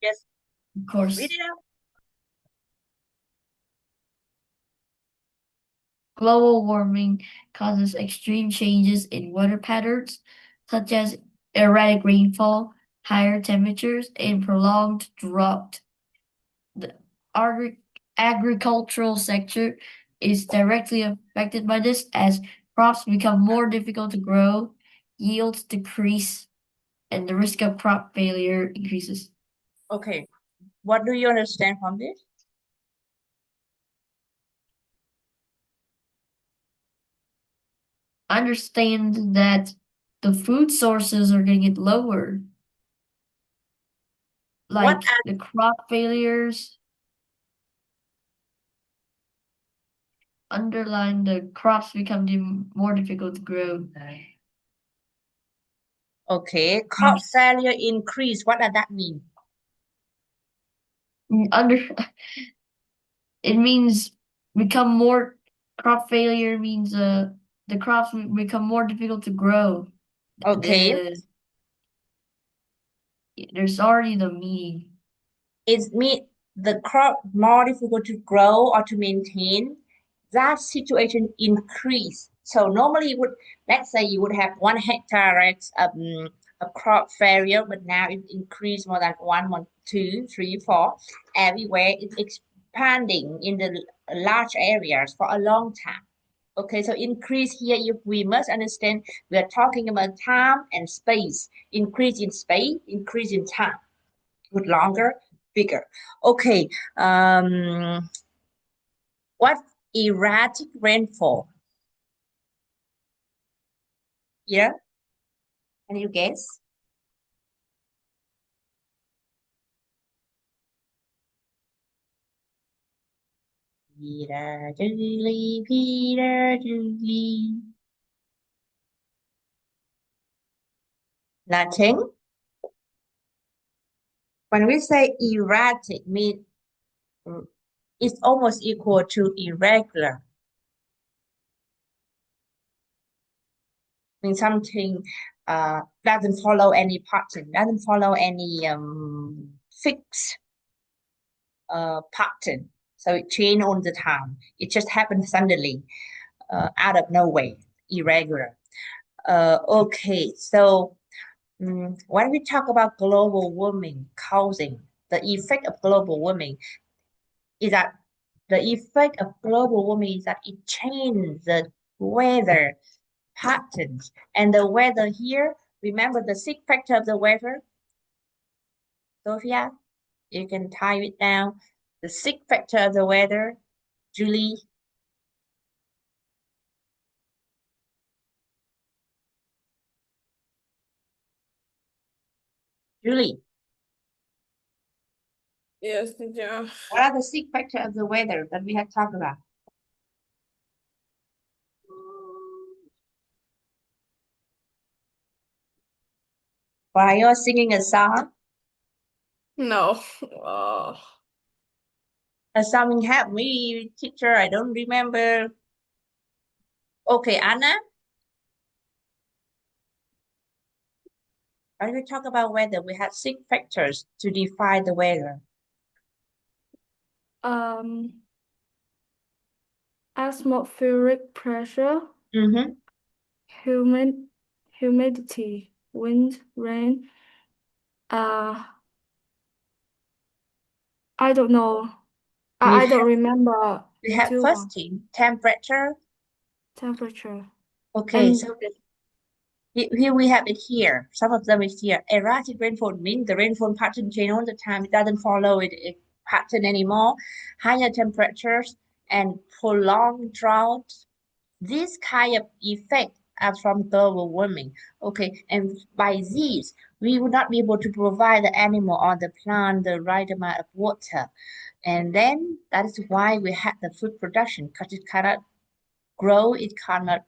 Yes, Of read course, it out. global warming causes extreme changes in weather patterns, such as erratic rainfall, higher temperatures, and prolonged drought. The agri- agricultural sector is directly affected by this as crops become more difficult to grow, yields decrease, and the risk of crop failure increases. Okay, what do you understand from this? Understand that the food sources are going to get lower, What like the crop failures underline the crops become more difficult to grow. Okay, crop failure increase. What does that mean? Under it means become more crop failure means the crops become more difficult to grow. Okay, The there's already the meaning. it means the crop more difficult to grow or to maintain. That situation increase. So normally you would, let's say you would have 1 hectare of crop failure, but now it increased more than one, two, three, four. Everywhere it's expanding in the large areas for a long time. Okay, so increase here, if we must understand, we are talking about time and space. Increase in space, increase in time, with longer, bigger. Okay, what erratic rainfall? Yeah, can you guess? Peter Dooley, Peter Dooley. Nothing. When we say erratic, mean it's almost equal to irregular. Means something doesn't follow any pattern, doesn't follow any fixed pattern. So it change all the time. It just happens suddenly, out of nowhere, irregular. Okay, so when we talk about global warming causing the effect of global warming is that the effect of global warming is that it changes the weather patterns. And the weather here, remember the six factor of the weather, Sophia? You can type it down. The six factor of the weather, Julie, Julie. Yes, yeah. What are the six factor of the weather that we have talked about? While you're singing a song, No. Oh. something help me, teacher. I don't remember. Okay, Anna, when we talk about weather, we have six factors to define the weather. Um, Atmospheric pressure, Mm-hmm. humid, humidity, wind, rain. Uh, I don't know. We I don't remember have too first much. thing, temperature. Temperature. Okay, And so here we have it here. Some of them is here. Erratic rainfall means the rainfall pattern change all the time. It doesn't follow it pattern anymore. Higher temperatures and prolonged drought. This kind of effect are from global warming. Okay, and by these, we would not be able to provide the animal or the plant the right amount of water. And then that is why we had the food production because it cannot grow, it cannot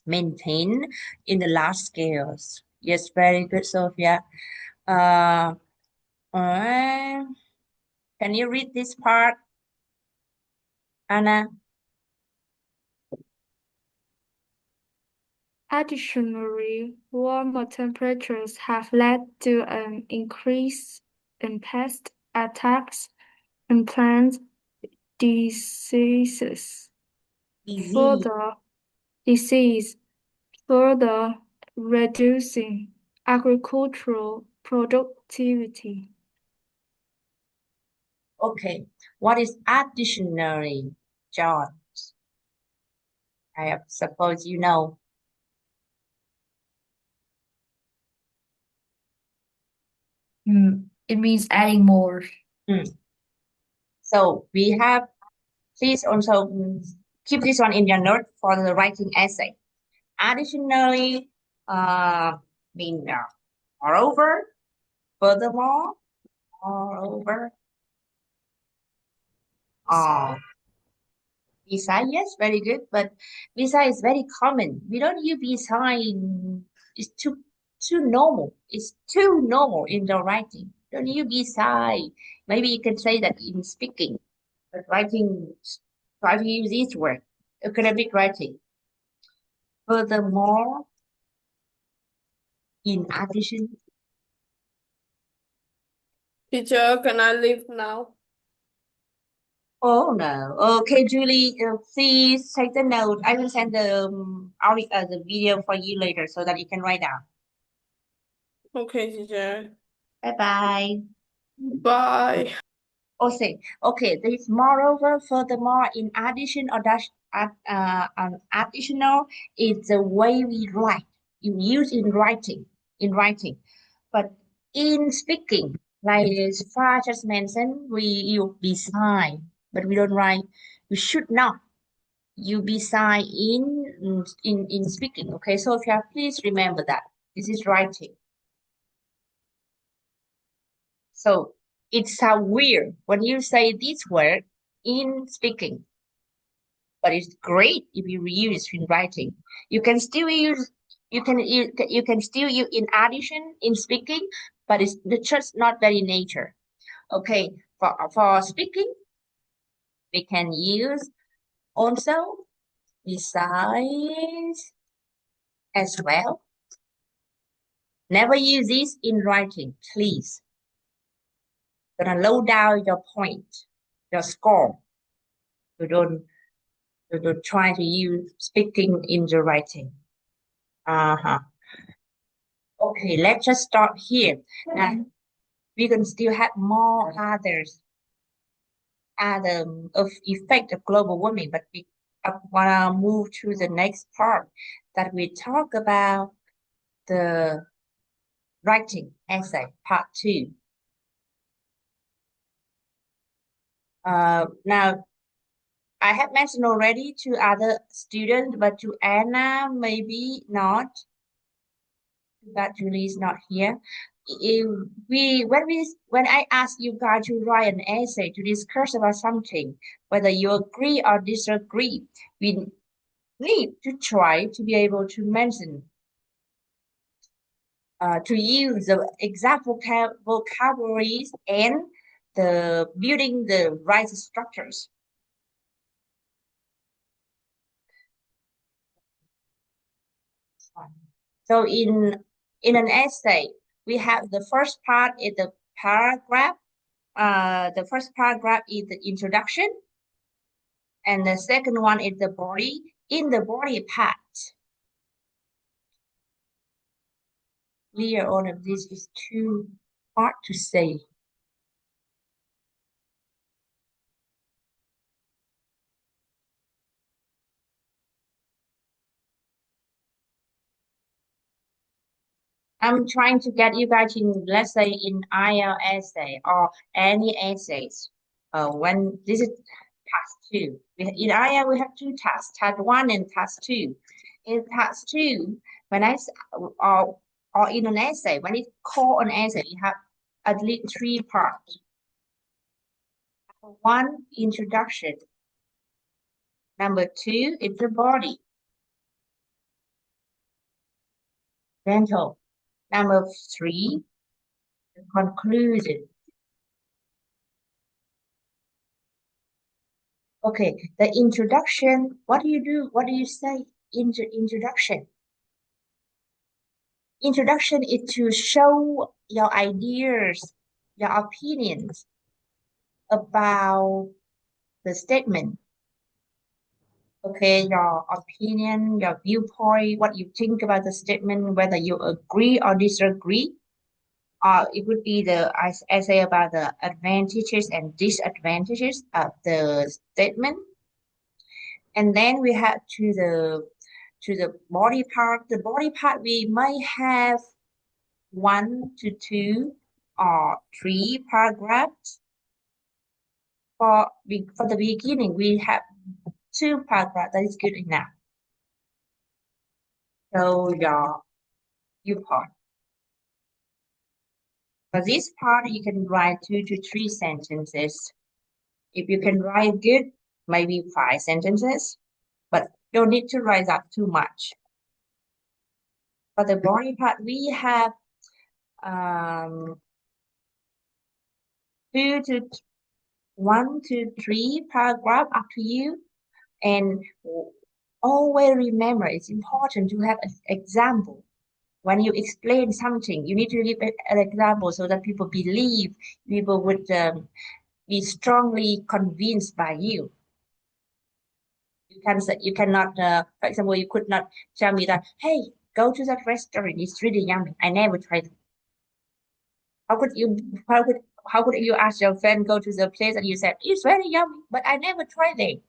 maintain in the large scales. Yes, very good, Sophia. Uh, uh, can you read this part, Anna? additionally, warmer temperatures have led to an increase. in pest attacks and plant diseases. Disease. Further disease, further reducing agricultural productivity. Okay, what is additionally, John? I suppose you know. It means adding more. So we have, please also keep this one in your note for the writing essay. Additionally, mean moreover, furthermore, moreover, uh, beside, yes, very good, but beside is very common. We don't use beside, it's too normal. It's too normal in the writing. Don't use beside. Maybe you can say that in speaking, but writing, try to use this word, academic writing. Furthermore, in addition. Teacher, can I leave now? Oh no. Okay, Julie, please take the note. I will send the video for you later so that you can write down. Okay, teacher. Bye bye. Bye. Okay, there is moreover, furthermore, in addition, or dash, additional is the way we write. You use in writing. But in speaking, like Farah just mentioned, we use beside, but we don't write. We should not use beside in speaking. Okay, so if you have, please remember that this is writing. So it sounds weird when you say this word in speaking, but it's great if you reuse in writing. You can still use you can still use in addition in speaking, but it's just not very nature. Okay, for speaking, we can use also besides as well. Never use this in writing, please. Gonna low down your point, your score. You don't try to use speaking in the writing. Uh-huh. Okay, let's just start here. Now, we can still have more others, other of effect of global warming, but we wanna move to the next part that we talk about the writing essay, part 2. Now, I have mentioned already to other students, but to Anna, maybe not. That Julie is not here. If when I ask you guys to write an essay to discuss about something, whether you agree or disagree, we need to try to be able to mention, to use the exact vocabularies and the building the right structures. So in an essay, we have the first part is the paragraph. The first paragraph is the introduction, and the second one is the body. In the body part, clear all of this is too hard to say. I'm trying to get you guys in, let's say, in IELTS essay or any essays. When this is task 2. In IELTS, we have 2 tasks, task 1 and task 2. In task 2, when or in an essay, when it's called an essay, you have at least 3 parts. 1, introduction. Number 2 is the body. Dental. Number 3, the conclusion. Okay, the introduction. What do you do? What do you say in the introduction? Introduction is to show your ideas, your opinions about the statement. Okay, your opinion, your viewpoint, what you think about the statement, whether you agree or disagree. It would be the essay about the advantages and disadvantages of the statement. And then we have to the body part. The body part we may have 1 to 2 or 3 paragraphs. For the beginning, we have 2 paragraphs. That is good enough. So your viewpoint. For this part, you can write 2 to 3 sentences. If you can write good, maybe 5 sentences, but don't need to write up too much. For the body part, we have um, 1 to 3 paragraph up to you. And always remember, it's important to have an example. When you explain something, you need to give an example so that people believe, people would be strongly convinced by you. You cannot, for example, you could not tell me that, hey, go to that restaurant, it's really yummy. I never tried it. How could you, how could, how could you ask your friend go to the place and you said, it's very yummy, but I never tried it.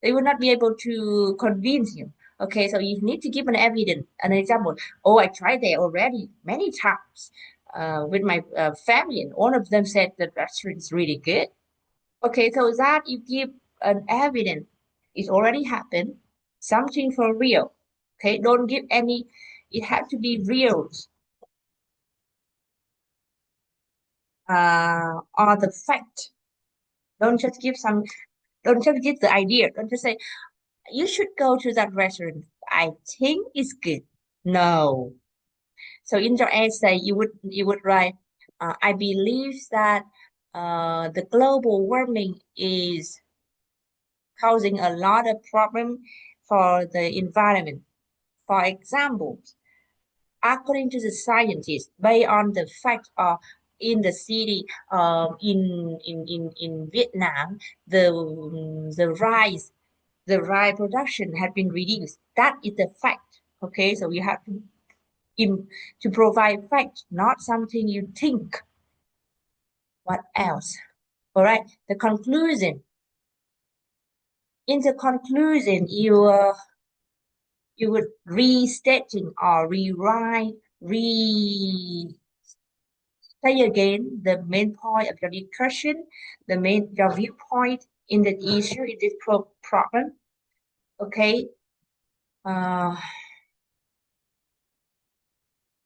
They will not be able to convince you. Okay, so you need to give an evidence, an example. Oh, I tried there already many times with my family, and all of them said the restaurant is really good. Okay, so that you give an evidence, it already happened, something for real. Okay, don't give any, it has to be real. Or the fact. Don't just give some, don't just give the idea. Don't just say, you should go to that restaurant. I think it's good. No. So in your essay, you would write, I believe that the global warming is causing a lot of problem for the environment. For example, according to the scientists, based on the fact of in the city in Vietnam, the rice production had been reduced. That is the fact. Okay, so you have to provide fact, not something you think. What else? All right. The conclusion. In the conclusion, you would restating or rewrite, re say again the main point of your discussion, your viewpoint in the issue in this problem. Okay. Uh,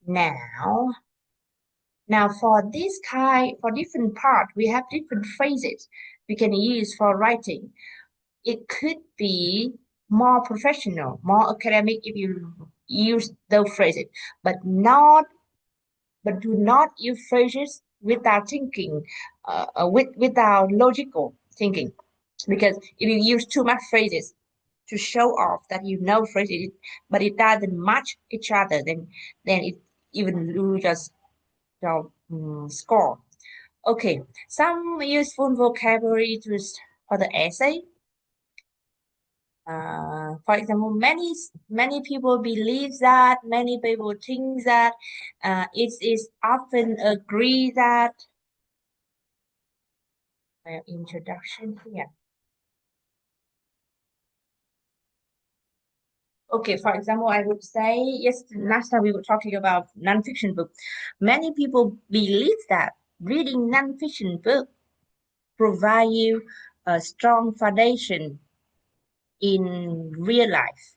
now, for this kind, for different part, we have different phrases we can use for writing. It could be more professional, more academic if you use those phrases, but do not use phrases without thinking, without logical thinking. Because if you use too much phrases to show off that you know phrases, but it doesn't match each other, then it even loses your score. Okay, some useful vocabulary for the essay. For example, many people believe that, many people think that, it is often agree that. Introduction here. Okay, for example, I would say, yes, last time we were talking about nonfiction book. Many people believe that reading nonfiction book provide you a strong foundation in real life.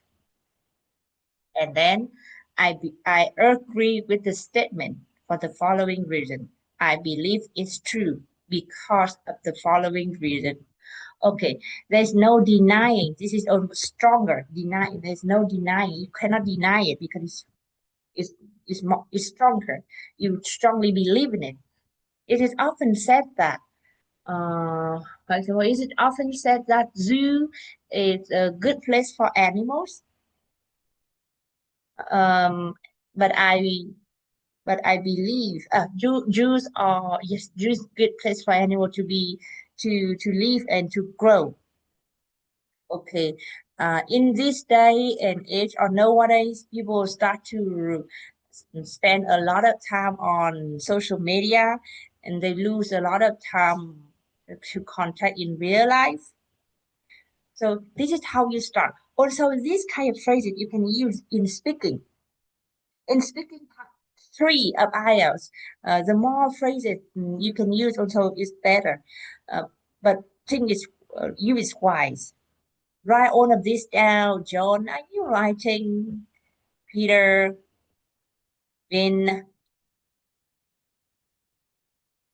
And then I agree with the statement for the following reason. I believe it's true because of the following reason. Okay, there's no denying. This is almost stronger. Denying. There's no denying. You cannot deny it because it's stronger. You strongly believe in it. It is often said that. For example, is it often said that zoo is a good place for animals? Um, but but I believe Jews are yes, Jews good place for animal to be to live and to grow. Okay. In this day and age or nowadays, people start to spend a lot of time on social media and they lose a lot of time to contact in real life. So this is how you start. Also, this kind of phrases you can use in speaking. In speaking part three of IELTS, the more phrases you can use also is better. But thing is, you is wise. Write all of this down. John, are you writing? Peter, Vin,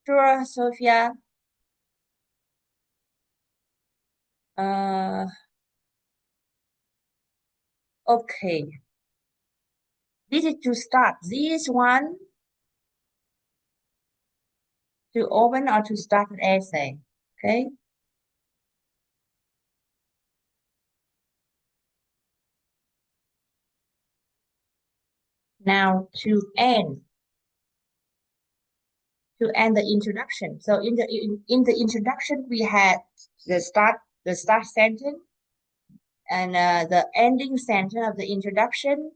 sure, Sophia. Uh, okay. This is to start. This one to open or to start an essay. Okay. Now to end. To end the introduction. So in the introduction we had the start sentence and the ending sentence of the introduction.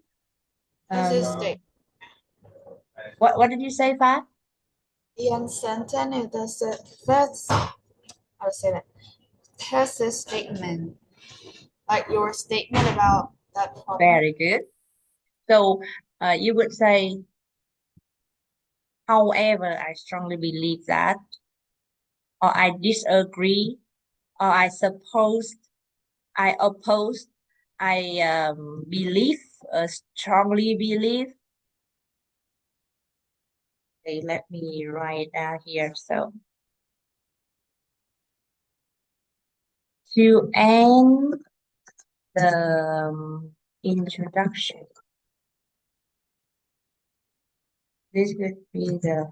Thesis Um, statement. what did you say, Fa? In sentence, that's I'll say that thesis statement, like your statement about that problem. Very good. So you would say, however, I strongly believe that, or I disagree, or I suppose, I oppose, I believe, strongly believe. Okay, let me write down here. So to end the introduction, this would be the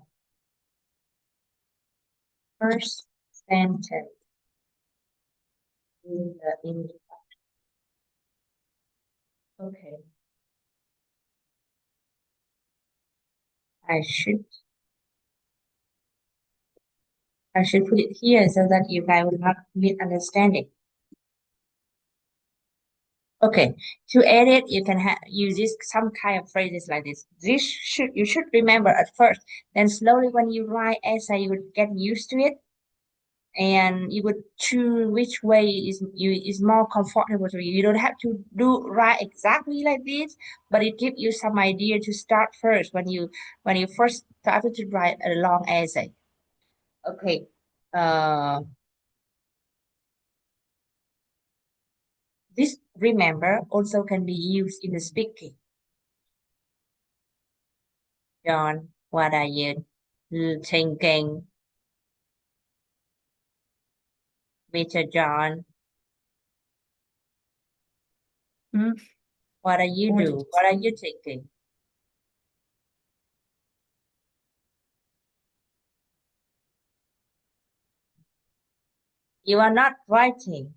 first sentence in the introduction. Okay, I should I should put it here so that you guys will not misunderstanding. Okay, to edit, you can use this some kind of phrases like this. This should you should remember at first. Then slowly, when you write essay, you would get used to it, and you would choose which way is more comfortable to you. You don't have to write exactly like this, but it gives you some idea to start first when you first started to write a long essay. Okay. This remember also can be used in the speaking. John, what are you thinking? Mr. John, Hmm? what are you What doing? What are you thinking? You are not writing.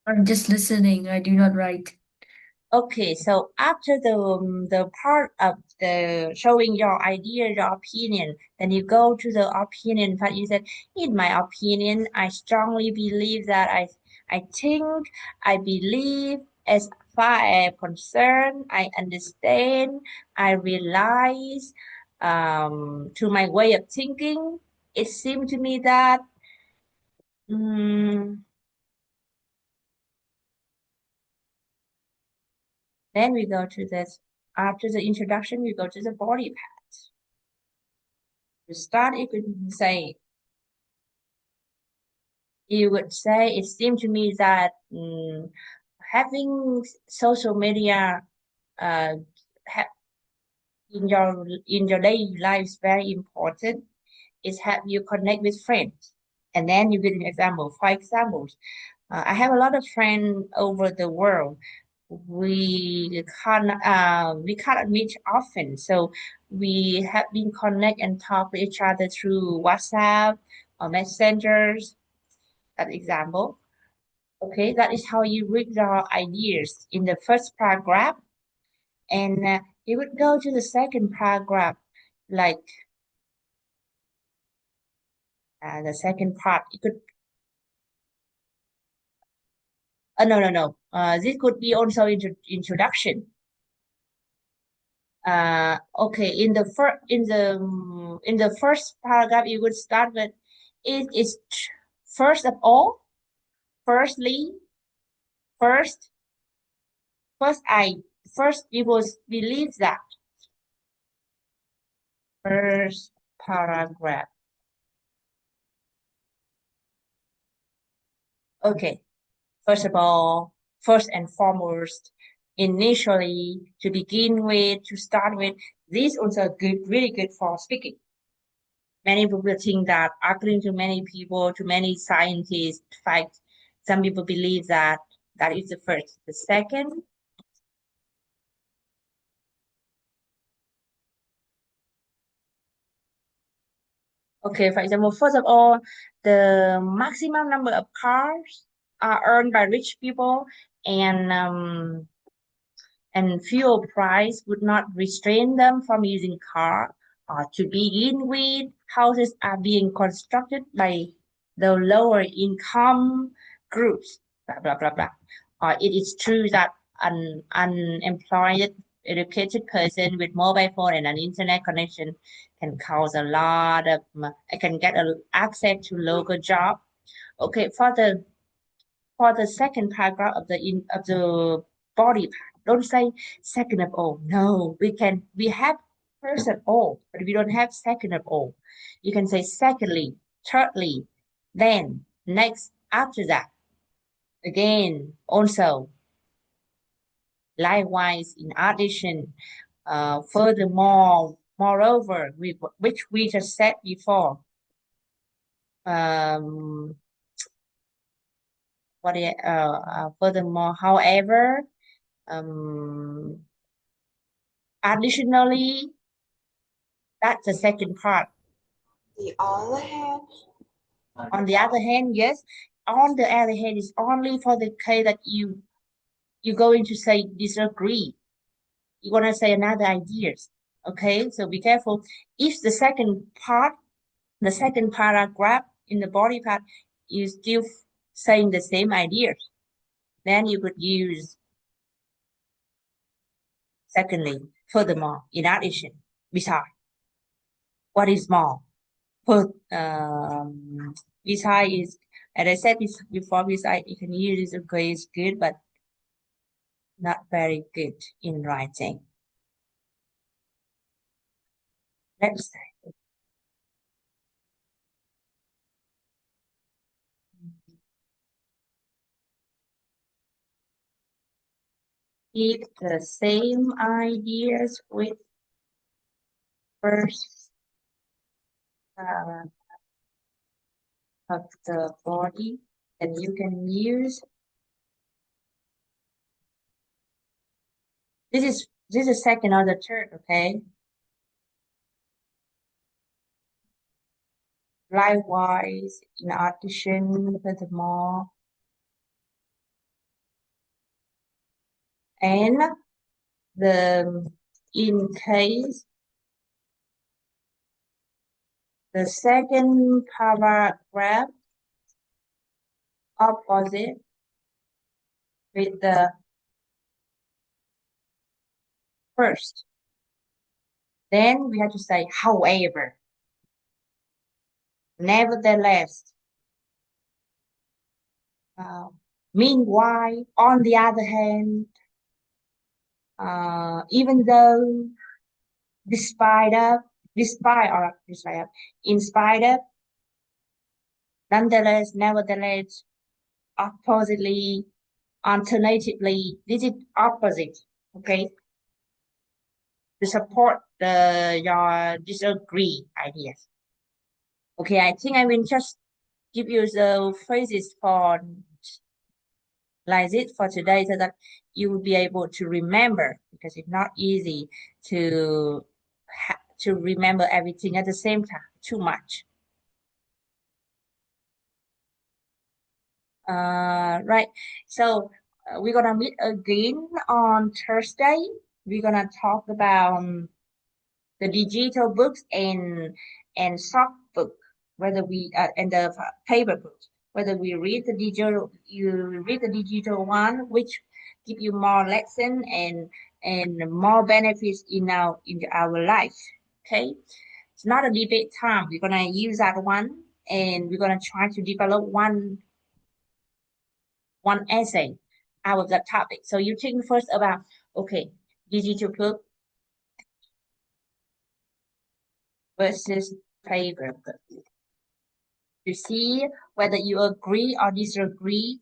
I'm just listening. I do not write. Okay, so after the part of the showing your idea, your opinion, then you go to the opinion part. You said, in my opinion, I strongly believe that I think, I believe, as far as I'm concerned, I understand, I realize, to my way of thinking, it seemed to me that, mm, then we go to this. After the introduction, we go to the body part. To start, you would say it seemed to me that having social media uh, ha in your daily life is very important. It's help you connect with friends. And then you give an example. For example, I have a lot of friends over the world. We cannot meet often, so we have been connect and talk with each other through WhatsApp or messengers. An example. Okay, that is how you withdraw ideas in the first paragraph. And you would go to the second paragraph, like the second part. You could, no. This could be also introduction. Okay, in the first paragraph, you would start with, it is first of all, firstly, first, first I, first people believe that. First paragraph. Okay, first of all, first and foremost, initially, to begin with, to start with, this also good, really good for speaking. Many people think that, according to many people, to many scientists, in fact, some people believe that that is the first. The second, okay, for example, first of all, the maximum number of cars are earned by rich people, and fuel price would not restrain them from using car. To begin with, houses are being constructed by the lower income groups. Blah blah blah blah. It is true that an unemployed educated person with mobile phone and an internet connection can cause a lot of can get access to local job. Okay, for the second paragraph of the body part. Don't say second of all. No, we have first of all, but we don't have second of all. You can say secondly, thirdly, then, next, after that. Again, also, likewise, in addition, furthermore, moreover, which we just said before. Um, furthermore, however, um, additionally, that's the second part. The other hand, On the other hand, yes. On the other hand, it's only for the case that you're going to say disagree. You're gonna say another ideas. Okay, so be careful. If the second part, the second paragraph in the body part, is still saying the same ideas, then you could use secondly, furthermore, in addition, besides. What is more? Put beside is, as I said before, beside you can use it, okay, is good, but not very good in writing. Next, keep the same ideas with first of the body, and you can use this is second or the third, okay? Likewise, in addition, furthermore, and the in case the second paragraph opposite with the first. Then we have to say, however, nevertheless, uh, meanwhile, on the other hand, even though, despite of, in spite of, nonetheless, nevertheless, oppositely, alternatively, this is opposite, okay? To support your disagree ideas. Okay, I think I will just give you the phrases for like this for today so that you will be able to remember, because it's not easy to to remember everything at the same time, too much. Right. So we're gonna meet again on Thursday. We're gonna talk about the digital books and soft book, whether we and the paper books, whether we read the digital, you read the digital one, which give you more lesson and more benefits in our life. Okay, it's not a debate time. We're gonna use that one, and we're gonna try to develop one essay out of that topic. So you think first about, okay, digital book versus paper book. To see whether you agree or disagree,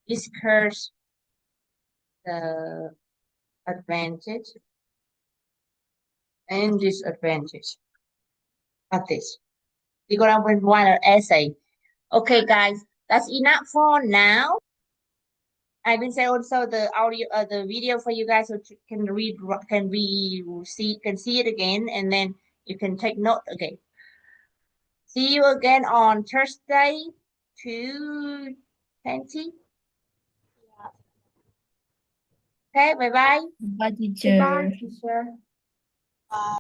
discuss the advantage and disadvantage of this. We're gonna win one essay. Okay, guys, that's enough for now. I will say also the audio, the video for you guys so you can read, can see it again, and then you can take note again. See you again on Thursday, 2:20. Okay, bye bye. Bye, Goodbye. teacher. Teacher.